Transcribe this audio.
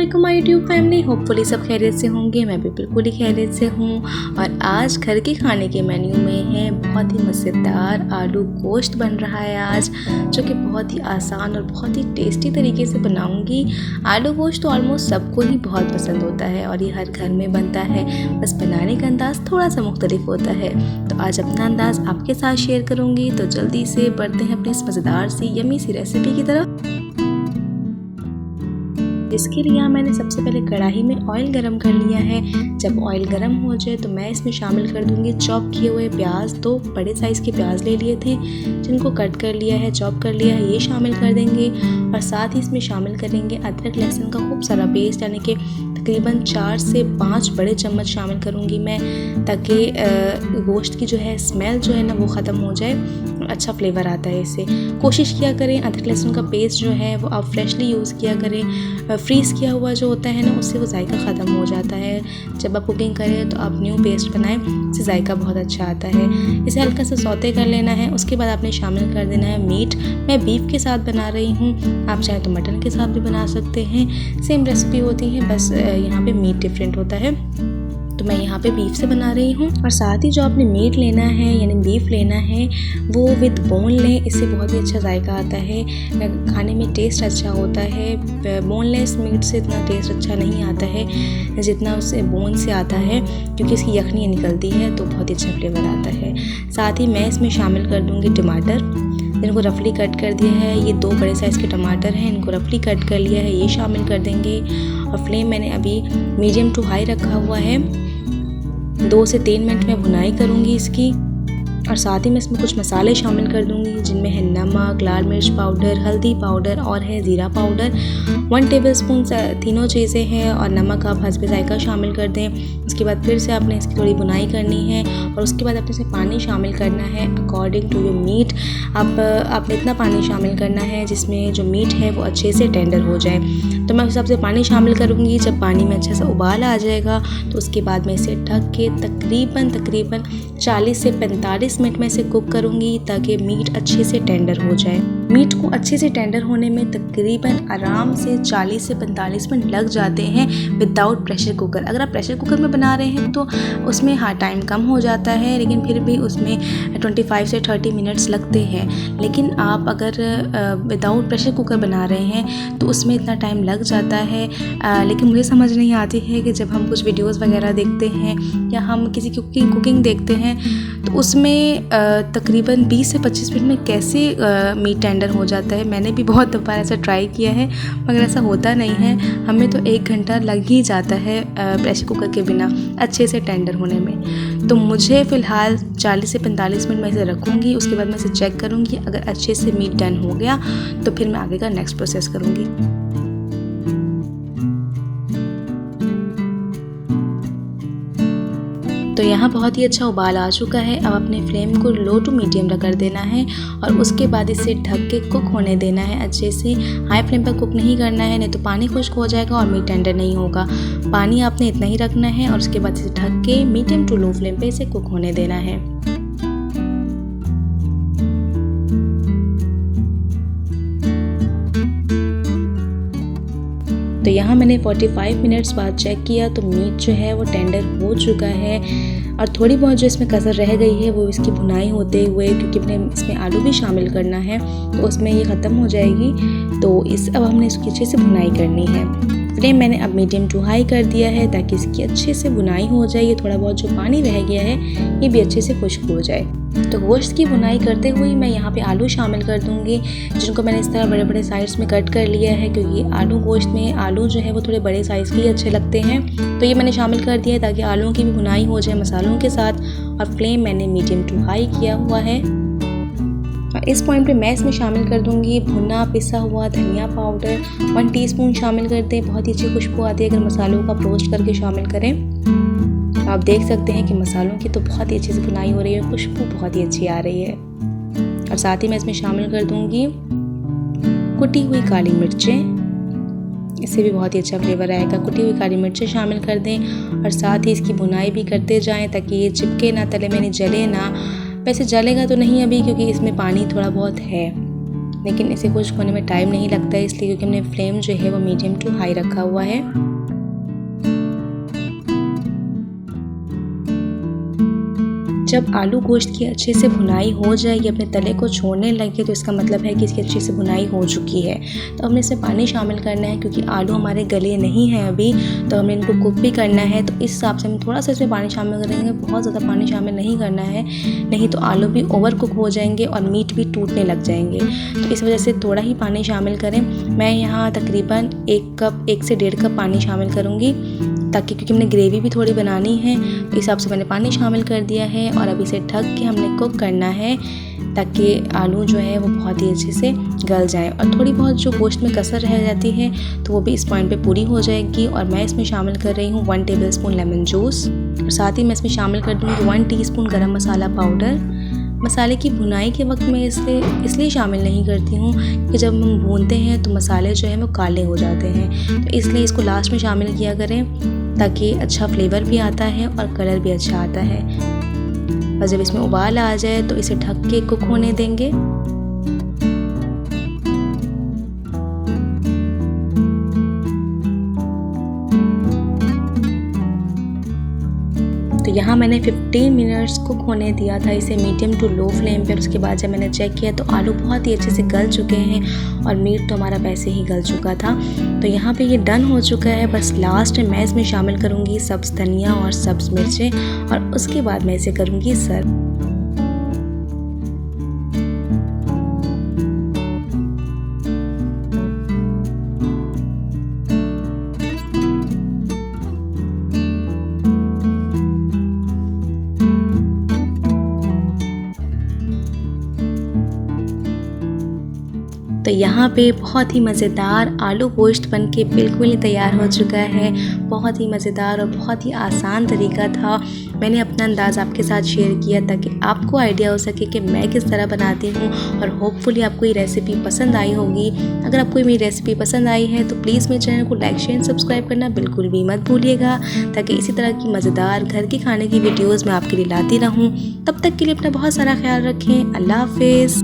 अस्सलामुअलैकुम my YouTube family. Hopefully सब खैरियत से होंगे। मैं भी बिल्कुल ही खैरियत से हूँ। और आज घर के खाने के मेन्यू में है बहुत ही मज़ेदार आलू गोश्त बन रहा है आज, जो कि बहुत ही आसान और बहुत ही टेस्टी तरीके से बनाऊँगी। आलू गोश्त तो ऑलमोस्ट सबको ही बहुत पसंद होता है और ये हर घर में बनता है, बस बनाने का अंदाज़ थोड़ा सा मुख्तलिफ होता है। तो आज अपना अंदाज़ आपके साथ शेयर करूँगी। तो जल्दी से बढ़ते हैं अपनी इस मज़ेदार सी यम्मी सी रेसिपी की तरफ। इसके लिए मैंने सबसे पहले कढ़ाई में ऑयल गरम कर लिया है। जब ऑयल गरम हो जाए तो मैं इसमें शामिल कर दूंगी चॉप किए हुए प्याज। 2 बड़े साइज़ के प्याज ले लिए थे, जिनको कट कर लिया है, चॉप कर लिया है, ये शामिल कर देंगे। और साथ ही इसमें शामिल करेंगे अदरक लहसुन का खूब सारा पेस्ट, यानी कि तकरीबन 4 से 5 बड़े चम्मच शामिल करूँगी मैं, ताकि गोश्त की जो है स्मेल जो है ना वो ख़त्म हो जाए, अच्छा फ्लेवर आता है इससे। कोशिश किया करें अदरक लहसुन का पेस्ट जो है वो आप फ्रेशली यूज़ किया करें। फ्रीज़ किया हुआ जो होता है ना, उससे वो जायका ख़त्म हो जाता है। जब आप कुकिंग करें तो आप न्यू पेस्ट बनाएं, इससे जायका बहुत अच्छा आता है। इसे हल्का सा सौते कर लेना है। उसके बाद आपने शामिल कर देना है मीट। मैं बीफ के साथ बना रही हूँ, आप चाहें तो मटन के साथ भी बना सकते हैं। सेम रेसिपी होती है, बस यहाँ पे मीट डिफरेंट होता है। तो मैं यहाँ पे बीफ से बना रही हूँ। और साथ ही जो आपने मीट लेना है यानी बीफ लेना है वो विद बोन लें, इससे बहुत ही अच्छा जायका आता है, खाने में टेस्ट अच्छा होता है। बोनलेस मीट से इतना टेस्ट अच्छा नहीं आता है जितना उससे बोन से आता है, क्योंकि इसकी यखनी निकलती है तो बहुत ही अच्छा फ्लेवर आता है। साथ ही मैं इसमें शामिल कर दूँगी टमाटर, इनको रफली कट कर दिया है। ये 2 बड़े साइज़ के टमाटर हैं, इनको रफली कट कर लिया है, ये शामिल कर देंगे। और फ्लेम मैंने अभी मीडियम टू हाई रखा हुआ है। 2 से 3 मिनट में भुनाई करूँगी इसकी। और साथ ही मैं इसमें कुछ मसाले शामिल कर दूँगी, जिनमें है नमक, लाल मिर्च पाउडर, हल्दी पाउडर और है ज़ीरा पाउडर। 1 टेबलस्पून तीनों चीज़ें हैं। और नमक आप हस्बे जायका शामिल कर दें। उसके बाद फिर से आपने इसकी थोड़ी भुनाई करनी है और उसके बाद आपने इसमें पानी शामिल करना है अकॉर्डिंग टू योर मीट। आपने इतना पानी शामिल करना है जिसमें जो मीट है वो अच्छे से टेंडर हो जाए। तो मैं उस हिसाब से पानी शामिल करूँगी। जब पानी में अच्छा सा उबाल आ जाएगा तो उसके बाद मैं इसे ढक के तकरीबन 40 से 45 मिनट में इसे कुक करूँगी, ताकि मीट अच्छे से टेंडर हो जाए। मीट को अच्छे से टेंडर होने में तकरीबन आराम से 40 से 45 मिनट लग जाते हैं विदाउट प्रेशर कुकर। अगर आप प्रेशर कुकर में बना रहे हैं तो उसमें टाइम कम हो जाता है, लेकिन फिर भी उसमें 25 से 30 मिनट्स लगते हैं। लेकिन आप अगर विदाउट प्रेशर कुकर बना रहे हैं तो उसमें इतना टाइम लग जाता है। लेकिन मुझे समझ नहीं आती है कि जब हम कुछ वीडियोस वगैरह देखते हैं या हम किसी की कुकिंग देखते हैं तो उसमें तकरीबन 20 से 25 मिनट में कैसे मीट टेंडर हो जाता है। मैंने भी बहुत बार ऐसा ट्राई किया है, मगर ऐसा होता नहीं है। हमें तो 1 घंटा लग ही जाता है प्रेशर कुकर के बिना अच्छे से टेंडर होने में। तो मुझे फ़िलहाल 40 से 45 मिनट मैं इसे रखूँगी। उसके बाद मैं इसे चेक करूँगी, अगर अच्छे से मीट डन हो गया तो फिर मैं आगे का नेक्स्ट प्रोसेस करूँगी। तो यहाँ बहुत ही अच्छा उबाल आ चुका है। अब अपने फ्लेम को लो टू मीडियम कर देना है और उसके बाद इसे ढक के कुक होने देना है अच्छे से। हाई फ्लेम पर कुक नहीं करना है, नहीं तो पानी खुश्क हो जाएगा और मीट टेंडर नहीं होगा। पानी आपने इतना ही रखना है और उसके बाद इसे ढक के मीडियम टू लो फ्लेम पे इसे कुक होने देना है। तो यहाँ मैंने 45 मिनट्स बाद चेक किया तो मीट जो है वो टेंडर हो चुका है। और थोड़ी बहुत जो इसमें कसर रह गई है वो इसकी भुनाई होते हुए, क्योंकि अपने इसमें आलू भी शामिल करना है तो उसमें ये ख़त्म हो जाएगी। तो अब हमने इसकी अच्छे से भुनाई करनी है। फ्लेम मैंने अब मीडियम टू हाई कर दिया है ताकि इसकी अच्छे से भुनाई हो जाए। ये थोड़ा बहुत जो पानी रह गया है ये भी अच्छे से खुश्क हो जाए। तो गोश्त की भुनाई करते हुए मैं यहाँ पे आलू शामिल कर दूँगी, जिनको मैंने इस तरह बड़े बड़े साइज़ में कट कर लिया है, क्योंकि आलू गोश्त में आलू जो है वो थोड़े बड़े साइज़ के ही अच्छे लगते हैं। तो ये मैंने शामिल कर दिया है ताकि आलूओं की भी भुनाई हो जाए मसालों के साथ। और फ्लेम मैंने मीडियम टू हाई किया हुआ है। और इस पॉइंट पे मैं इसमें शामिल कर दूंगी भुना पिसा हुआ धनिया पाउडर। 1 टीस्पून शामिल कर दें, बहुत ही अच्छी खुशबू आती है अगर मसालों का रोस्ट करके शामिल करें। आप देख सकते हैं कि मसालों की तो बहुत ही अच्छे से भुनाई हो रही है, खुशबू बहुत ही अच्छी आ रही है। और साथ ही मैं इसमें शामिल कर दूंगी कुटी हुई काली मिर्चें, इससे भी बहुत ही अच्छा फ्लेवर आएगा। कुटी हुई काली मिर्चें शामिल कर दें और साथ ही इसकी भुनाई भी करते जाएं ताकि ये चिपके ना, तले में नहीं जले ना। वैसे जलेगा तो नहीं अभी, क्योंकि इसमें पानी थोड़ा बहुत है। लेकिन इसे कुछ होने में टाइम नहीं लगता है, इसलिए क्योंकि हमने फ्लेम जो है वो मीडियम टू हाई रखा हुआ है। जब आलू गोश्त की अच्छे से भुनाई हो जाए, ये अपने तले को छोड़ने लगे, तो इसका मतलब है कि इसकी अच्छे से भुनाई हो चुकी है। तो हमने इसमें पानी शामिल करना है, क्योंकि आलू हमारे गले नहीं हैं अभी, तो हमें इनको कुक भी करना है। तो इस हिसाब से हम थोड़ा सा इसमें पानी शामिल करेंगे, बहुत ज़्यादा पानी शामिल नहीं करना है, नहीं तो आलू भी ओवर कुक हो जाएंगे और मीट भी टूटने लग जाएंगे। तो इस वजह से थोड़ा ही पानी शामिल करें। मैं यहाँ तकरीबन 1 से 1.5 कप पानी शामिल करूँगी, ताकि क्योंकि हमने ग्रेवी भी थोड़ी बनानी है, इस हिसाब से मैंने पानी शामिल कर दिया है। और अब इसे ढक के हमने कुक करना है, ताकि आलू जो है वो बहुत ही अच्छे से गल जाए और थोड़ी बहुत जो गोश्त में कसर रह जाती है तो वो भी इस पॉइंट पे पूरी हो जाएगी। और मैं इसमें शामिल कर रही हूँ 1 टेबलस्पून लेमन जूस, और साथ ही मैं इसमें शामिल कर दूँगी 1 टीस्पून गरम मसाला पाउडर। मसाले की भुनाई के वक्त मैं इसलिए शामिल नहीं करती हूँ कि जब हम भूनते हैं तो मसाले जो हैं वो काले हो जाते हैं, तो इसलिए इसको लास्ट में शामिल किया करें, ताकि अच्छा फ्लेवर भी आता है और कलर भी अच्छा आता है। बस जब इसमें उबाल आ जाए तो इसे ढक के कुक होने देंगे। तो यहाँ मैंने 15 मिनट्स कुक होने दिया था इसे मीडियम टू लो फ्लेम पे। उसके बाद जब मैंने चेक किया तो आलू बहुत ही अच्छे से गल चुके हैं और मीट तो हमारा वैसे ही गल चुका था। तो यहाँ पे ये डन हो चुका है। बस लास्ट में मैं इसमें शामिल करूँगी सब्ज़ धनिया और सब्ज़ मिर्चें, और उसके बाद मैं इसे करूँगी सर्व। तो यहाँ पे बहुत ही मज़ेदार आलू गोश्त बन के बिल्कुल ही तैयार हो चुका है। बहुत ही मज़ेदार और बहुत ही आसान तरीका था। मैंने अपना अंदाज़ आपके साथ शेयर किया ताकि आपको आइडिया हो सके कि मैं किस तरह बनाती हूँ, और होपफुली आपको ये रेसिपी पसंद आई होगी। अगर आपको मेरी रेसिपी पसंद आई है तो प्लीज़ मेरे चैनल को लाइक शेयर सब्सक्राइब करना बिल्कुल भी मत भूलिएगा, ताकि इसी तरह की मज़ेदार घर के खाने की वीडियोज़ मैं आपके लिए लाती रहूँ। तब तक के लिए अपना बहुत सारा ख्याल रखें। अल्लाह हाफिज़।